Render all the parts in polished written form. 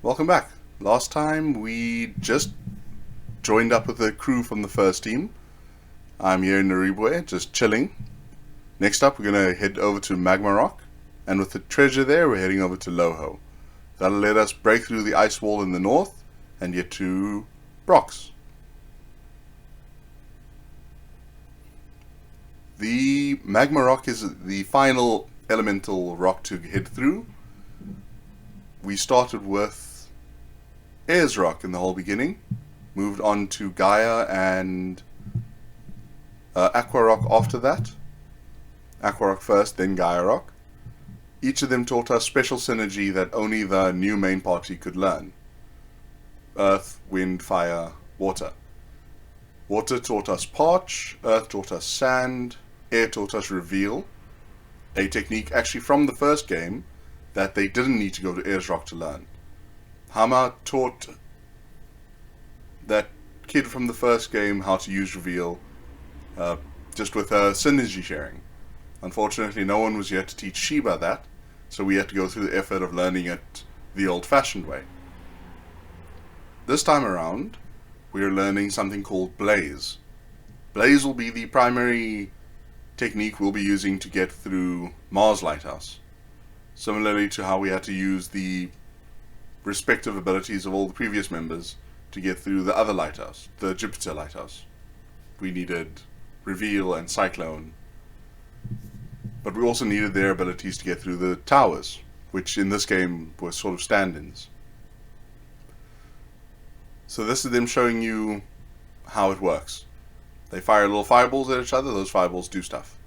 welcome back. Last time we just joined up with the crew from the first team. I'm here in Naribwe, just chilling. Next up, we're going to head over to Magma Rock, and with the treasure there, we're heading over to Loho. That'll let us break through the ice wall in the north and get to Brox. The Magma Rock is the final elemental rock to head through. We started with Ayers Rock in the whole beginning, moved on to Gaia and Aqua Rock after that. Aqua Rock first, then Gaia Rock. Each of them taught us special synergy that only the new main party could learn. Earth, Wind, Fire, Water. Water taught us Parch, Earth taught us Sand, Air taught us Reveal, a technique actually from the first game that they didn't need to go to Ayers Rock to learn. Hama taught that kid from the first game how to use Reveal just with synergy sharing. Unfortunately, no one was yet to teach Sheba that, so we had to go through the effort of learning it the old-fashioned way. This time around, we are learning something called Blaze. Blaze will be the primary technique we'll be using to get through Mars Lighthouse. Similarly to how we had to use the respective abilities of all the previous members to get through the other lighthouse, the Jupiter Lighthouse. We needed Reveal and Cyclone, but we also needed their abilities to get through the towers, which in this game were sort of stand-ins. So this is them showing you how it works. They fire little fireballs at each other, those fireballs do stuff.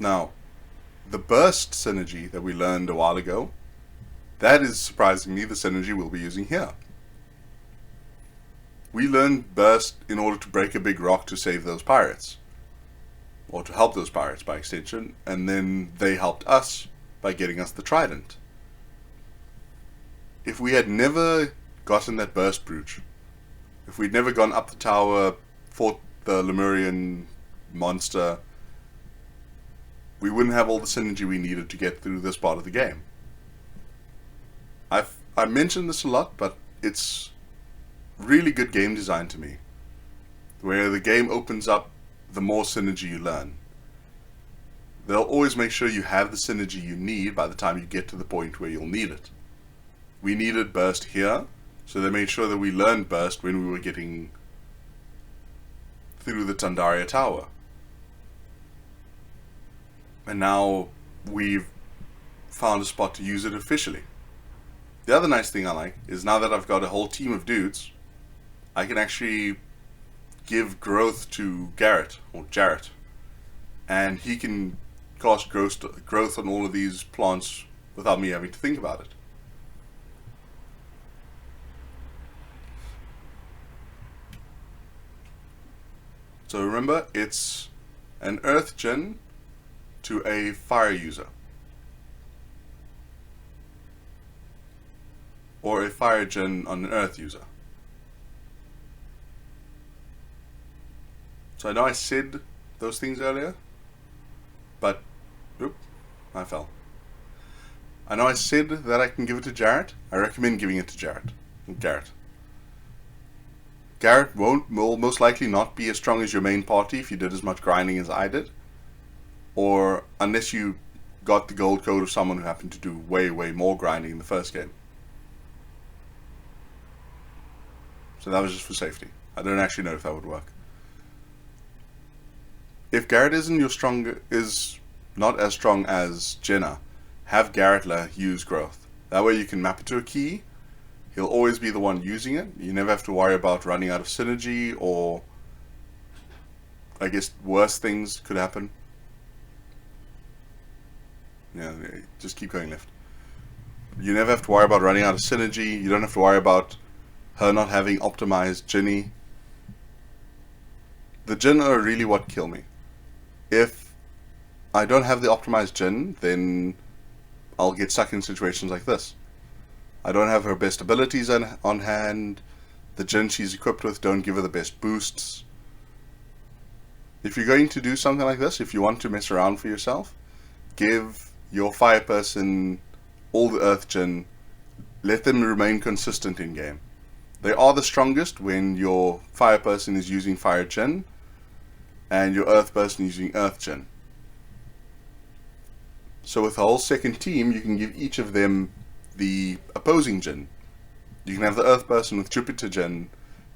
Now, the burst synergy that we learned a while ago, that is surprisingly the synergy we'll be using here. We learned burst in order to break a big rock to save those pirates, or to help those pirates by extension, and then they helped us by getting us the trident. If we had never gotten that burst brooch, if we'd never gone up the tower, fought the Lemurian monster, we wouldn't have all the synergy we needed to get through this part of the game. I mentioned this a lot, but it's really good game design to me, where the game opens up the more synergy you learn. They'll always make sure you have the synergy you need by the time you get to the point where you'll need it. We needed burst here, so they made sure that we learned burst when we were getting through the Tandaria Tower. And now we've found a spot to use it officially. The other nice thing I like is now that I've got a whole team of dudes, I can actually give growth to Garrett, or Jarrett, and he can cast growth on all of these plants without me having to think about it. So remember, it's an earth gen to a fire user, or a fire gen on an earth user. So I know I said those things earlier, but I fell. I know I said that I can give it to Jarrett. I recommend giving it to Garrett. Garrett will most likely not be as strong as your main party if you did as much grinding as I did, or unless you got the gold code of someone who happened to do way more grinding in the first game. So that was just for safety. I don't actually know if that would work. If Garrett is not as strong as Jenna, have Garrett use growth. That way you can map it to a key. He'll always be the one using it. You never have to worry about running out of synergy, or I guess worse things could happen. Yeah, just keep going left. You never have to worry about running out of synergy. You don't have to worry about her not having optimized Ginny. The Jinn are really what kill me. If I don't have the optimized Jinn, then I'll get stuck in situations like this. I don't have her best abilities on hand. The Jinn she's equipped with don't give her the best boosts. If you're going to do something like this, if you want to mess around for yourself, give your fire person all the earth Jinn, let them remain consistent in game. They are the strongest when your fire person is using fire gen and your earth person is using earth gen. So with the whole second team, you can give each of them the opposing gen. You can have the earth person with Jupiter gen,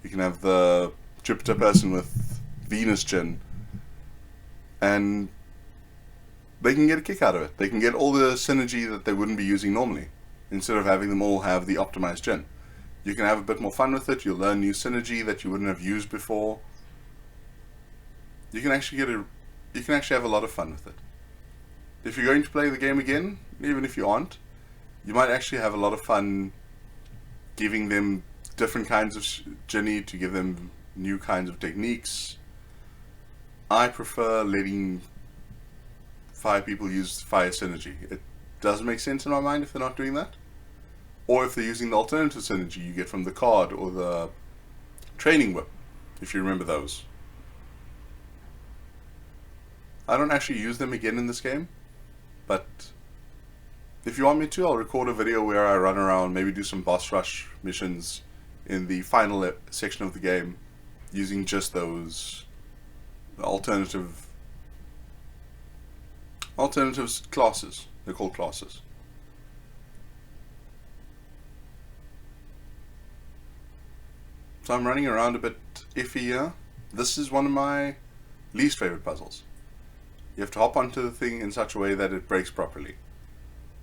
you can have the Jupiter person with Venus gen, and they can get a kick out of it. They can get all the synergy that they wouldn't be using normally, instead of having them all have the optimized gen. You can have a bit more fun with it. You'll learn new synergy that you wouldn't have used before. You can actually have a lot of fun with it. If you're going to play the game again, even if you aren't, you might actually have a lot of fun giving them different kinds of Jenny to give them new kinds of techniques. I prefer letting fire people use fire synergy. It doesn't make sense in my mind if they're not doing that. Or if they're using the alternative synergy you get from the card or the training whip, if you remember those. I don't actually use them again in this game, but if you want me to, I'll record a video where I run around, maybe do some boss rush missions in the final section of the game using just those alternative classes. They're called classes. So I'm running around a bit iffy here. This is one of my least favorite puzzles. You have to hop onto the thing in such a way that it breaks properly.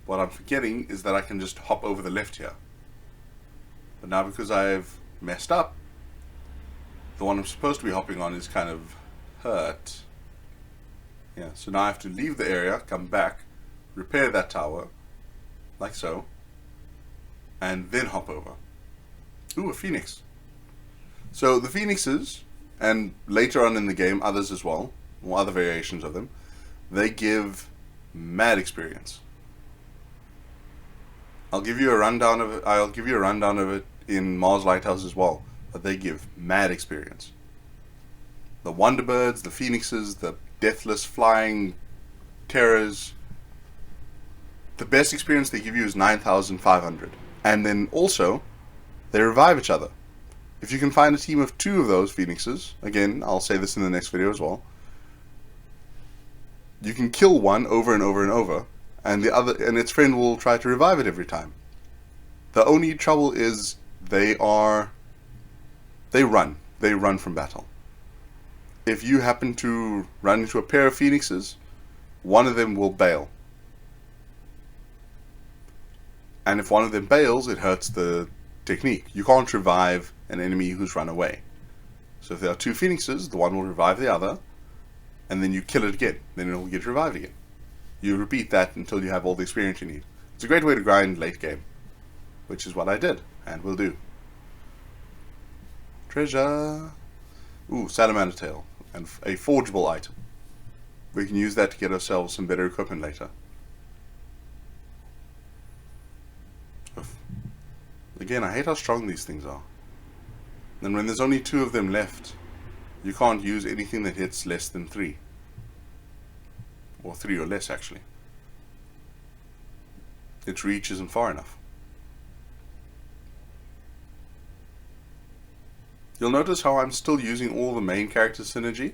What I'm forgetting is that I can just hop over the left here. But now because I've messed up, the one I'm supposed to be hopping on is kind of hurt. Yeah, so now I have to leave the area, come back, repair that tower, like so, and then hop over. Ooh, a phoenix. So the phoenixes, and later on in the game, others as well, or other variations of them, they give mad experience. I'll give you a rundown of it in Mars Lighthouse as well, but they give mad experience. The Wonderbirds, the Phoenixes, the deathless flying terrors. The best experience they give you is 9,500. And then also, they revive each other. If you can find a team of 2 of those Phoenixes, again, I'll say this in the next video as well, you can kill one over and over and over, and the other, and its friend will try to revive it every time. The only trouble is they run from battle. If you happen to run into a pair of Phoenixes, one of them will bail. And if one of them bails, it hurts the technique. You can't revive an enemy who's run away. So if there are 2 Phoenixes, the one will revive the other, and then you kill it again. Then it will get revived again. You repeat that until you have all the experience you need. It's a great way to grind late game, which is what I did, and will do. Treasure! Ooh, salamander tail, and a forgeable item. We can use that to get ourselves some better equipment later. Oof. Again, I hate how strong these things are. And when there's only 2 of them left, you can't use anything that hits less than 3. Or 3 or less, actually. Its reach isn't far enough. You'll notice how I'm still using all the main character synergy.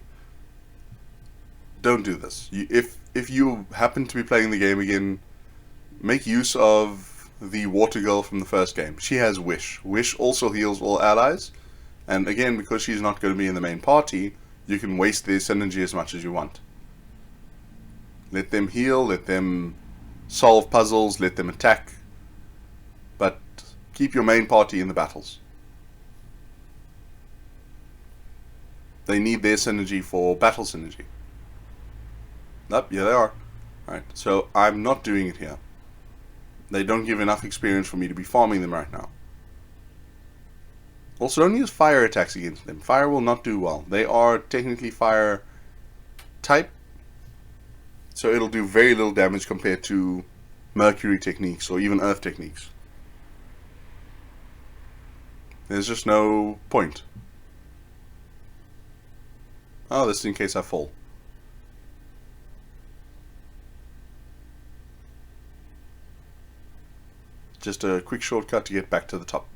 Don't do this. If you happen to be playing the game again, make use of the water girl from the first game. She has Wish. Wish also heals all allies. And again, because she's not going to be in the main party, you can waste their synergy as much as you want. Let them heal, let them solve puzzles, let them attack. But keep your main party in the battles. They need their synergy for battle synergy. Yep, yeah they are. Alright, so I'm not doing it here. They don't give enough experience for me to be farming them right now. Also, don't use fire attacks against them. Fire will not do well. They are technically fire type, so it'll do very little damage compared to Mercury techniques or even Earth techniques. There's just no point. Oh, this is in case I fall. Just a quick shortcut to get back to the top.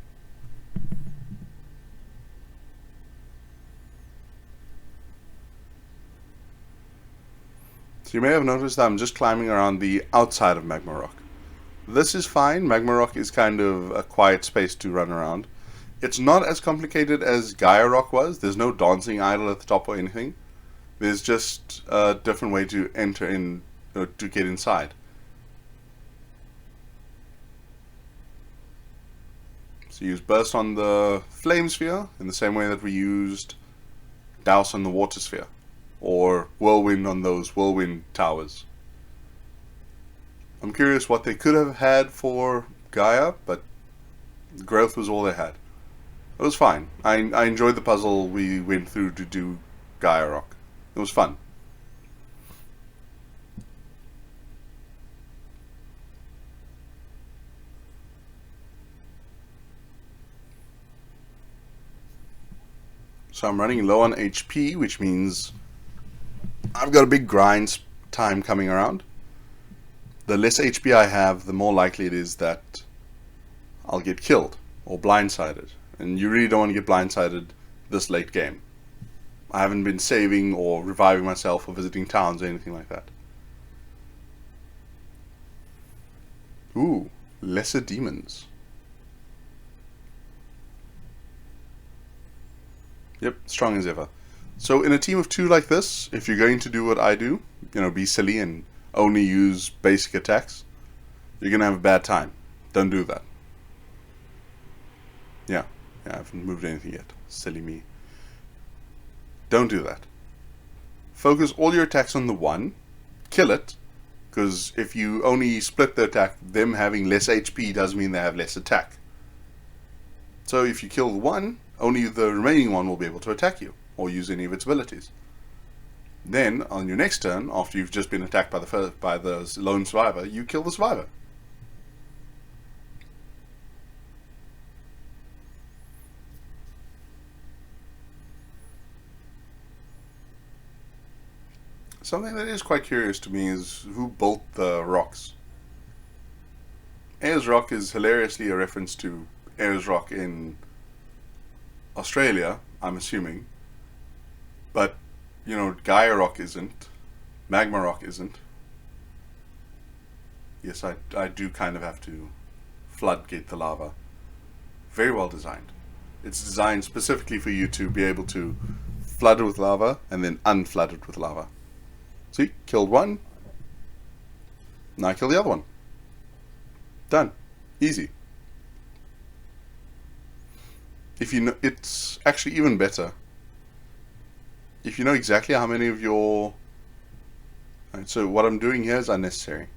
So you may have noticed that I'm just climbing around the outside of Magma Rock. This is fine. Magma Rock is kind of a quiet space to run around. It's not as complicated as Gaia Rock was. There's no dancing idol at the top or anything. There's just a different way to enter in, to get inside. So use burst on the flame sphere in the same way that we used douse on the water sphere, or whirlwind on those whirlwind towers. I'm curious what they could have had for Gaia, but growth was all they had. It was fine. I enjoyed the puzzle we went through to do Gaia Rock. It was fun. So I'm running low on HP, which means I've got a big grind time coming around. The less HP I have, the more likely it is that I'll get killed or blindsided. And you really don't want to get blindsided this late game. I haven't been saving or reviving myself or visiting towns or anything like that. Ooh, lesser demons. Yep, strong as ever. So in a team of 2 like this, if you're going to do what I do, be silly and only use basic attacks, you're going to have a bad time. Don't do that. Yeah, I haven't moved anything yet. Silly me. Don't do that. Focus all your attacks on the 1. Kill it, because if you only split the attack, them having less HP does mean they have less attack. So if you kill the 1, only the remaining 1 will be able to attack you, or use any of its abilities. Then, on your next turn, after you've just been attacked by the lone survivor, you kill the survivor. Something that is quite curious to me is who built the rocks. Ayers Rock is hilariously a reference to Ayers Rock in Australia, I'm assuming. But, Gaia Rock isn't. Magma Rock isn't. Yes, I do kind of have to floodgate the lava. Very well designed. It's designed specifically for you to be able to flood it with lava and then unflood it with lava. See, killed 1. Now kill the other 1. Done. Easy. If you know, it's actually even better if you know exactly how many of your... Right, so what I'm doing here is unnecessary.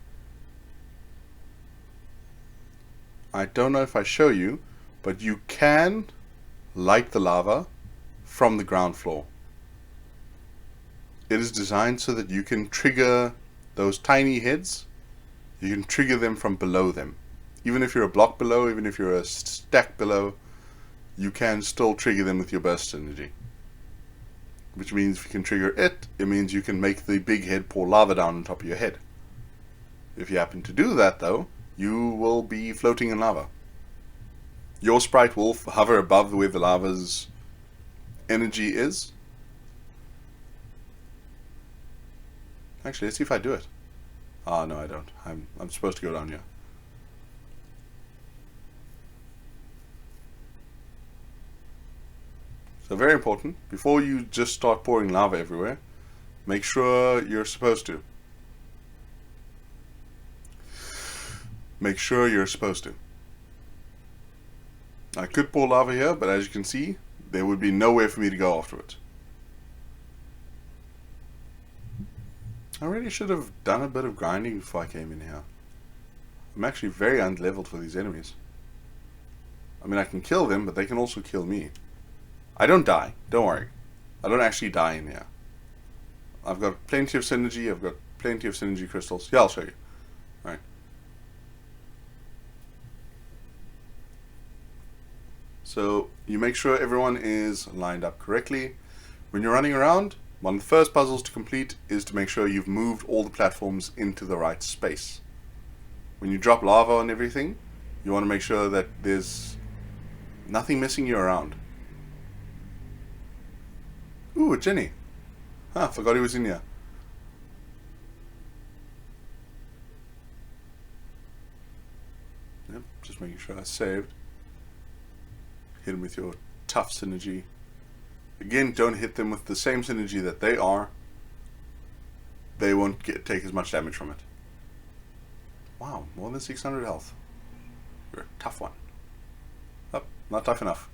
I don't know if I show you, but you can light the lava from the ground floor. It is designed so that you can trigger those tiny heads. You can trigger them from below them. Even if you're a block below, even if you're a stack below, you can still trigger them with your burst energy. Which means if you can trigger it, it means you can make the big head pour lava down on top of your head. If you happen to do that though, you will be floating in lava. Your sprite will hover above where the lava's energy is. Actually, let's see if I do it. Ah, no I don't. I'm supposed to go down here. So very important, before you just start pouring lava everywhere, make sure you're supposed to. Make sure you're supposed to. I could pour lava here, but as you can see, there would be nowhere for me to go afterwards. I really should have done a bit of grinding before I came in here. I'm actually very unleveled for these enemies. I mean, I can kill them, but they can also kill me. I don't die, don't worry. I don't actually die in here. I've got plenty of synergy, I've got plenty of synergy crystals. Yeah, I'll show you. Alright. So, you make sure everyone is lined up correctly. When you're running around, one of the first puzzles to complete is to make sure you've moved all the platforms into the right space. When you drop lava on everything, You want to make sure that there's nothing messing you around. Ooh, Jenny. Huh, forgot he was in here. Yep, just making sure I saved. Hit him with your tough synergy. Again, don't hit them with the same synergy that they are. They won't take as much damage from it. Wow, more than 600 health. You're a tough one. Oh, not tough enough.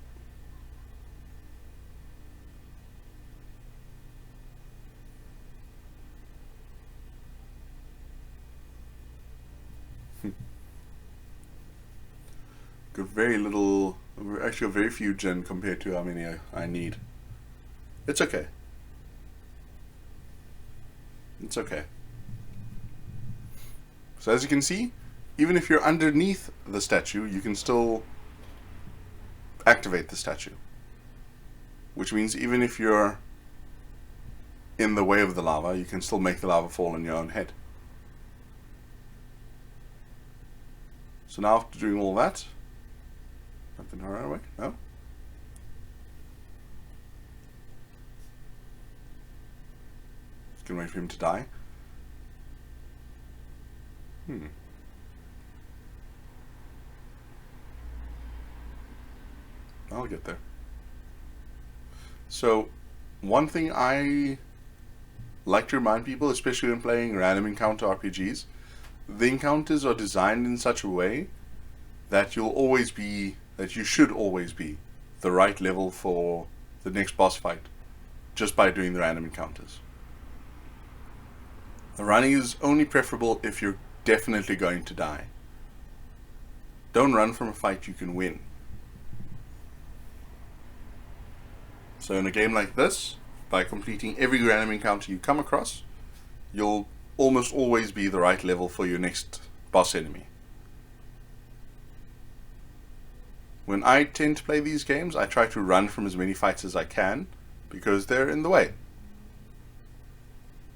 Got very little, actually very few gen compared to how many I need. It's okay. It's okay. So as you can see, even if you're underneath the statue, you can still activate the statue. Which means even if you're in the way of the lava, you can still make the lava fall on your own head. So now after doing all that, something right away? No? Just gonna wait for him to die. I'll get there. So, one thing I like to remind people, especially when playing random encounter RPGs, the encounters are designed in such a way that you should always be the right level for the next boss fight, just by doing the random encounters. The running is only preferable if you're definitely going to die. Don't run from a fight you can win. So in a game like this, by completing every random encounter you come across, you'll almost always be the right level for your next boss enemy. When I tend to play these games, I try to run from as many fights as I can, because they're in the way.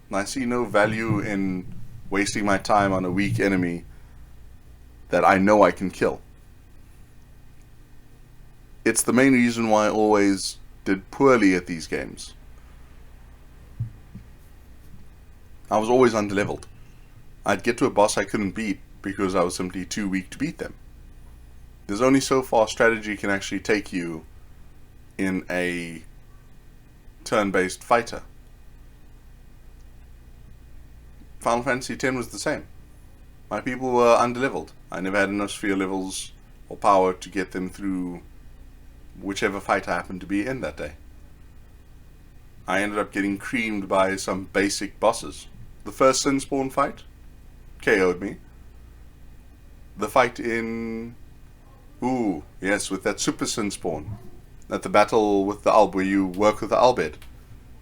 And I see no value in wasting my time on a weak enemy that I know I can kill. It's the main reason why I always did poorly at these games. I was always underleveled. I'd get to a boss I couldn't beat because I was simply too weak to beat them. There's only so far strategy can actually take you in a turn-based fighter. Final Fantasy X was the same. My people were underleveled. I never had enough sphere levels or power to get them through whichever fight I happened to be in that day. I ended up getting creamed by some basic bosses. The first Sin Spawn fight KO'd me. The fight in... Ooh, yes, with that Super Sin Spawn. At the battle with the Alb, where you work with the Albed.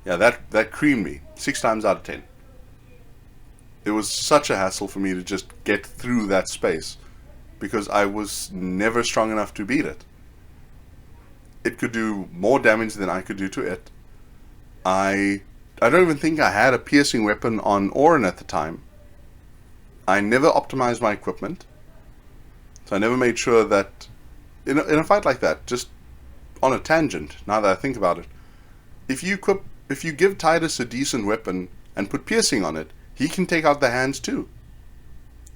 Yeah, that creamed me. 6 times out of 10. It was such a hassle for me to just get through that space, because I was never strong enough to beat it. It could do more damage than I could do to it. I don't even think I had a piercing weapon on Orin at the time. I never optimized my equipment. So I never made sure that, in a fight like that, just on a tangent, now that I think about it, if you give Tidus a decent weapon and put piercing on it, he can take out the hands too.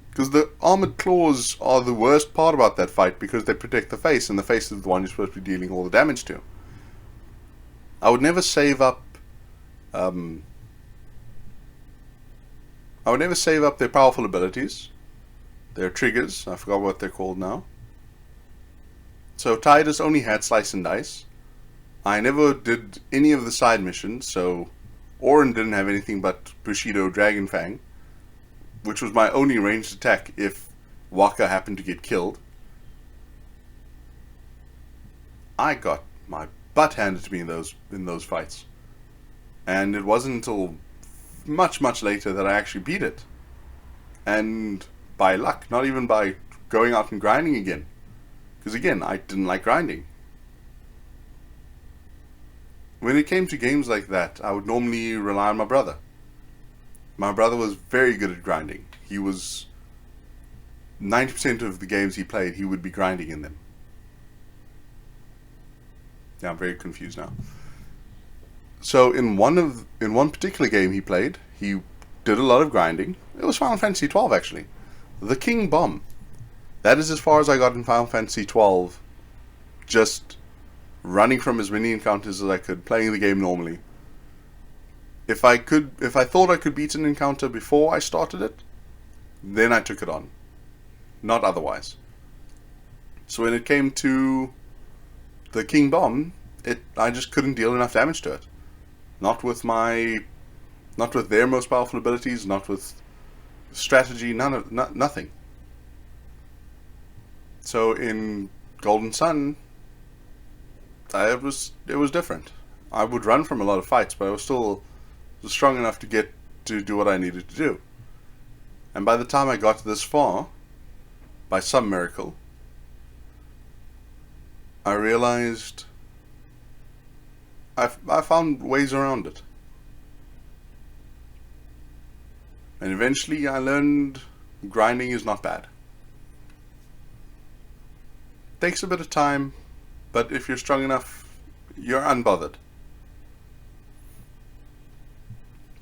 Because the armored claws are the worst part about that fight, because they protect the face, and the face is the one you're supposed to be dealing all the damage to. I would never save up their powerful abilities. Their triggers, I forgot what they're called now. So Tidus only had Slice and Dice. I never did any of the side missions, so Orin didn't have anything but Bushido Dragon Fang, which was my only ranged attack if Waka happened to get killed. I got my butt handed to me in those fights. And it wasn't until much, much later that I actually beat it. And by luck, not even by going out and grinding again. Because again, I didn't like grinding. When it came to games like that, I would normally rely on my brother. My brother was very good at grinding. He was 90% of the games he played, he would be grinding in them. Yeah, I'm very confused now. So in one particular game he played, he did a lot of grinding. It was Final Fantasy 12 actually. The King Bomb. That is as far as I got in Final Fantasy 12. Just running from as many encounters as I could, playing the game normally. If I thought I could beat an encounter before I started it, then I took it on. Not otherwise. So when it came to the King Bomb, I just couldn't deal enough damage to it. Not with their most powerful abilities, not with strategy, nothing. So in Golden Sun, it was different. I would run from a lot of fights, but I was still strong enough to get to do what I needed to do. And by the time I got this far, by some miracle, I realized I found ways around it. And eventually I learned grinding is not bad. Takes a bit of time, but if you're strong enough, you're unbothered.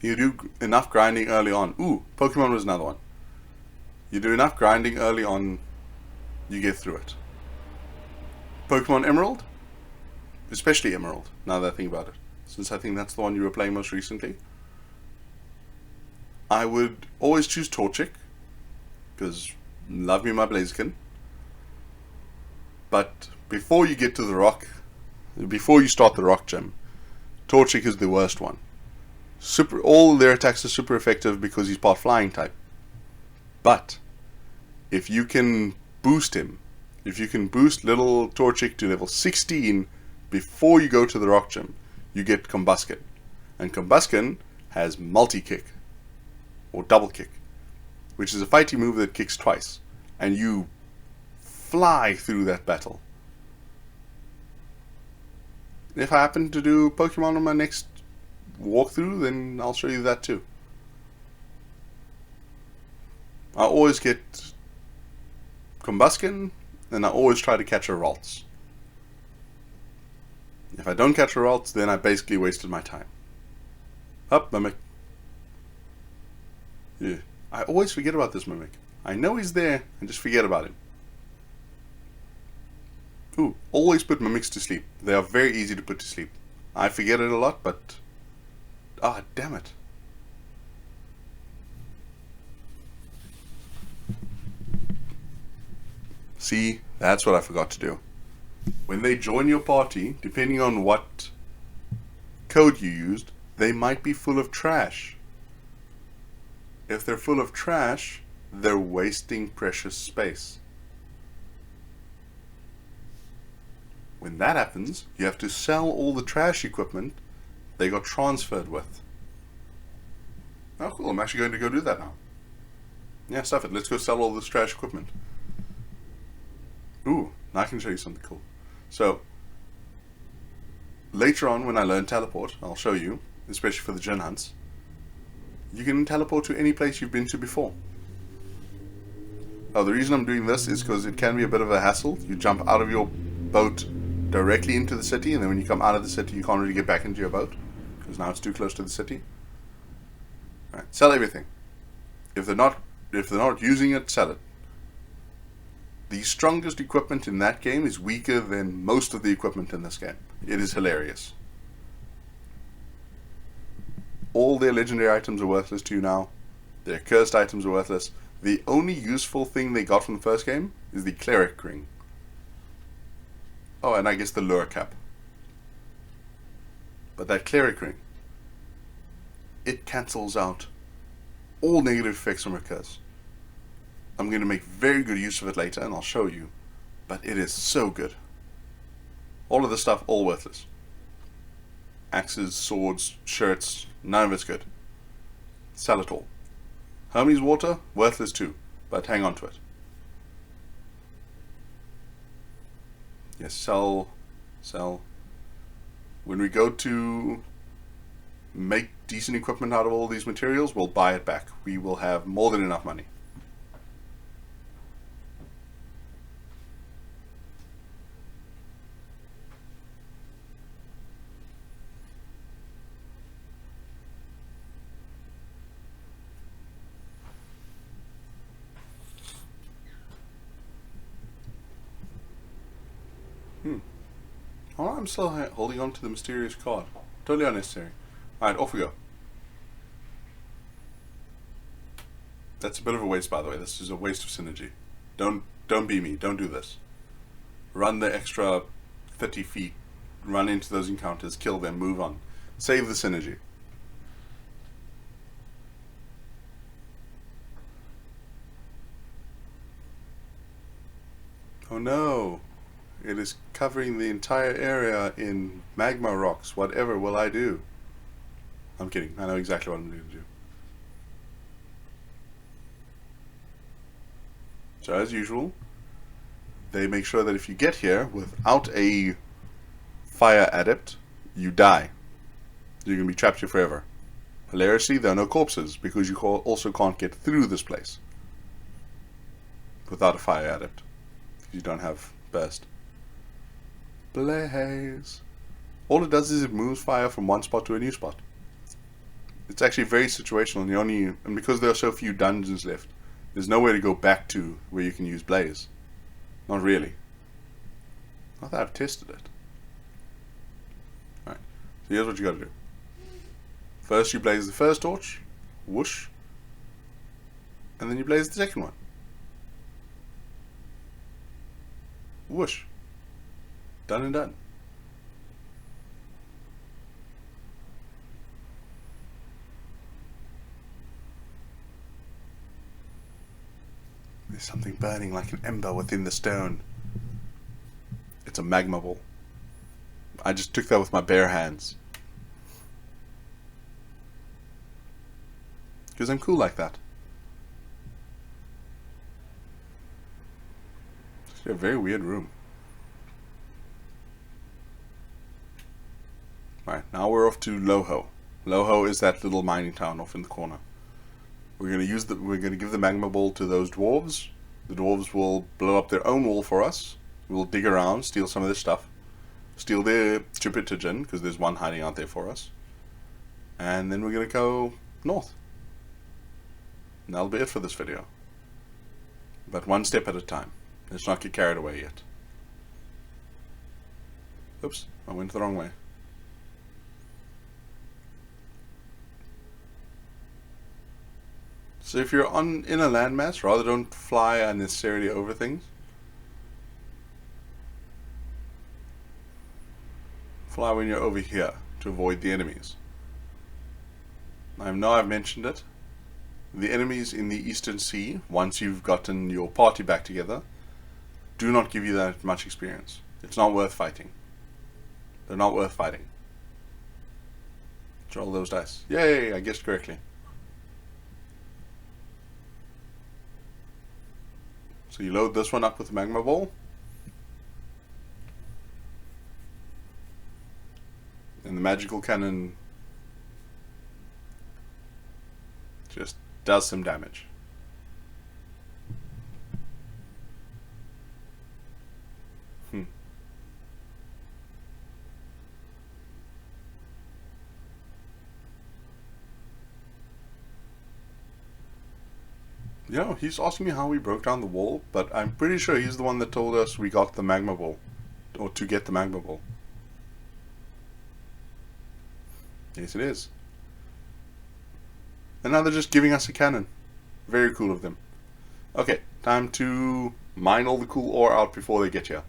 You do enough grinding early on. Ooh, Pokemon was another one. You do enough grinding early on, you get through it. Pokemon Emerald? Especially Emerald, now that I think about it. Since I think that's the one you were playing most recently. I would always choose Torchic, because love me my Blaziken. But before you get to the rock, before you start the rock gym, Torchic is the worst one. All their attacks are super effective because he's part flying type. But if you can boost him, if you can boost little Torchic to level 16 before you go to the rock gym, you get Combusken. And Combusken has multi-kick, or double kick, which is a fighting move that kicks twice. And you fly through that battle. If I happen to do Pokemon on my next walkthrough, then I'll show you that too. I always get Combusken, and I always try to catch a Ralts. If I don't catch a Ralts, then I basically wasted my time. Up, Mimic. Yeah. I always forget about this Mimic. I know he's there, I just forget about him. Ooh, always put Mimics to sleep. They are very easy to put to sleep. I forget it a lot, but... ah, damn it. See, that's what I forgot to do. When they join your party, depending on what code you used, they might be full of trash. If they're full of trash, they're wasting precious space. When that happens, you have to sell all the trash equipment they got transferred with. Oh cool, I'm actually going to go do that now. Yeah, stuff it, let's go sell all this trash equipment. Ooh, now I can show you something cool. So, later on when I learn teleport, I'll show you, especially for the Gen Hunts, you can teleport to any place you've been to before. Oh, the reason I'm doing this is because it can be a bit of a hassle. You jump out of your boat directly into the city, and then when you come out of the city you can't really get back into your boat, because now it's too close to the city. Right, sell everything. If they're not using it, sell it. The strongest equipment in that game is weaker than most of the equipment in this game. It is hilarious. All their legendary items are worthless to you now. Their cursed items are worthless. The only useful thing they got from the first game is the Cleric Ring. Oh, and I guess the Lure Cap. But that Cleric Ring, it cancels out all negative effects from a curse. I'm going to make very good use of it later, and I'll show you. But it is so good. All of this stuff, all worthless. Axes, swords, shirts, none of it's good. Sell it all. Hermes water, worthless too, but hang on to it. Yes, sell. When we go to make decent equipment out of all these materials, we'll buy it back. We will have more than enough money. Oh, I'm still holding on to the mysterious card. Totally unnecessary. Alright, off we go. That's a bit of a waste, by the way. This is a waste of synergy. Don't be me. Don't do this. Run the extra 30 feet. Run into those encounters. Kill them. Move on. Save the synergy. Oh no. It is covering the entire area in magma rocks. Whatever will I do? I'm kidding. I know exactly what I'm going to do. So as usual, they make sure that if you get here without a fire adept, you die. You're going to be trapped here forever. Hilariously, there are no corpses, because you also can't get through this place without a fire adept. You don't have burst. Blaze. All it does is it moves fire from one spot to a new spot. It's actually very situational, and because there are so few dungeons left, there's nowhere to go back to where you can use blaze. Not really. Not that I've tested it. Alright, so here's what you gotta do. First you blaze the first torch, whoosh, and then you blaze the second one. Whoosh. Done and done. There's something burning like an ember within the stone. It's a magma ball. I just took that with my bare hands. Because I'm cool like that. It's a very weird room. Right, now we're off to Loho. Loho is that little mining town off in the corner. We're gonna give the magma ball to those dwarves. The dwarves will blow up their own wall for us. We'll dig around, steal some of this stuff. Steal their Jupitergen, because there's one hiding out there for us. And then we're gonna go north. And that'll be it for this video. But one step at a time. Let's not get carried away yet. Oops, I went the wrong way. So if you're in a landmass, rather don't fly unnecessarily over things. Fly when you're over here to avoid the enemies. I know I've mentioned it. The enemies in the Eastern Sea, once you've gotten your party back together, do not give you that much experience. It's not worth fighting. They're not worth fighting. Roll those dice. Yay, I guessed correctly. So you load this one up with the magma ball. And the magical cannon just does some damage. You know, he's asking me how we broke down the wall, but I'm pretty sure he's the one that told us we got the magma ball. Or to get the magma ball. Yes, it is. And now they're just giving us a cannon. Very cool of them. Okay, time to mine all the cool ore out before they get here.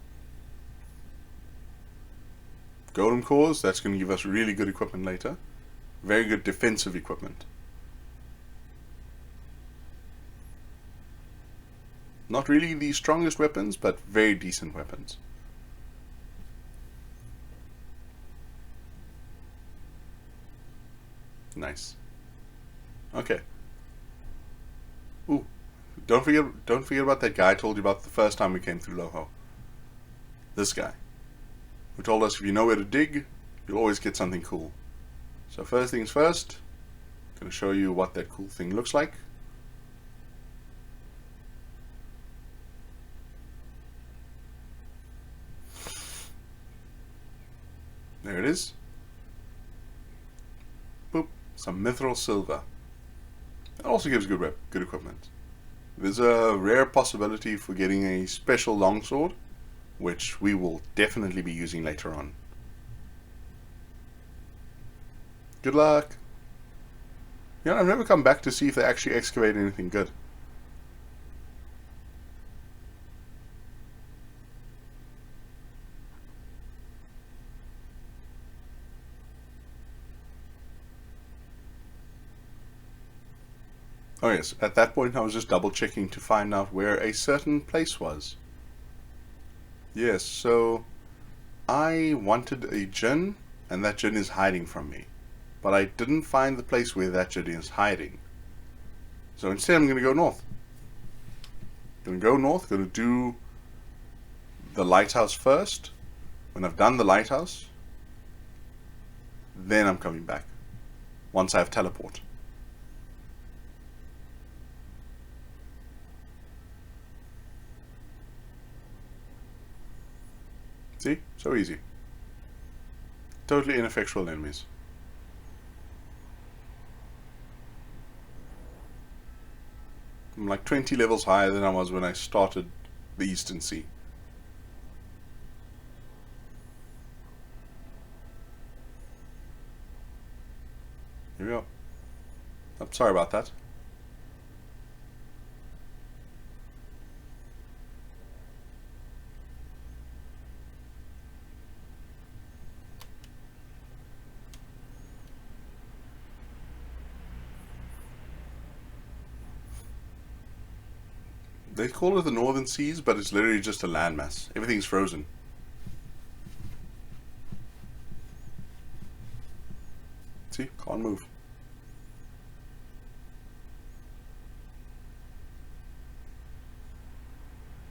Golem cores, that's going to give us really good equipment later. Very good defensive equipment. Not really the strongest weapons, but very decent weapons. Nice. Okay. Ooh, don't forget about that guy I told you about the first time we came through Loho. This guy, who told us if you know where to dig, you'll always get something cool. So first things first, I'm going to show you what that cool thing looks like. There it is. Boop. Some mithril silver. That also gives good equipment. There's a rare possibility for getting a special longsword, which we will definitely be using later on. Good luck! You know, I've never come back to see if they actually excavate anything good. Oh yes, at that point I was just double checking to find out where a certain place was. Yes, so I wanted a djinn, and that djinn is hiding from me. But I didn't find the place where that djinn is hiding. So instead I'm going to go north. Going to go north, going to do the lighthouse first. When I've done the lighthouse, then I'm coming back. Once I have teleport. See? So easy. Totally ineffectual enemies. I'm like 20 levels higher than I was when I started the Eastern Sea. Here we go. I'm sorry about that. They call it the Northern Seas, but it's literally just a landmass. Everything's frozen. See? Can't move.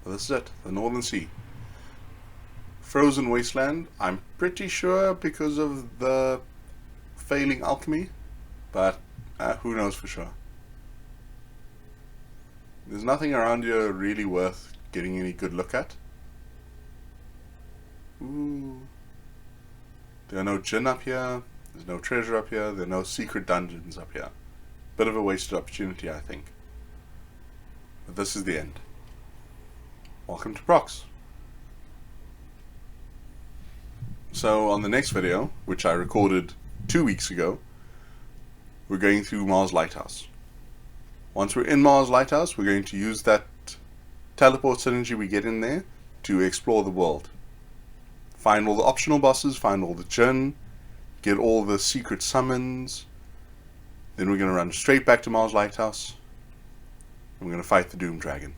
But this is it. The Northern Sea. Frozen wasteland. I'm pretty sure because of the failing alchemy. But who knows for sure. There's nothing around here really worth getting any good look at. Ooh. There are no djinn up here. There's no treasure up here. There are no secret dungeons up here. Bit of a wasted opportunity, I think. But this is the end. Welcome to Prox. So on the next video, which I recorded 2 weeks ago, we're going through Mars Lighthouse. Once we're in Mars Lighthouse, we're going to use that teleport synergy we get in there to explore the world. Find all the optional bosses, find all the djinn, get all the secret summons. Then we're going to run straight back to Mars Lighthouse. And we're going to fight the Doom Dragon.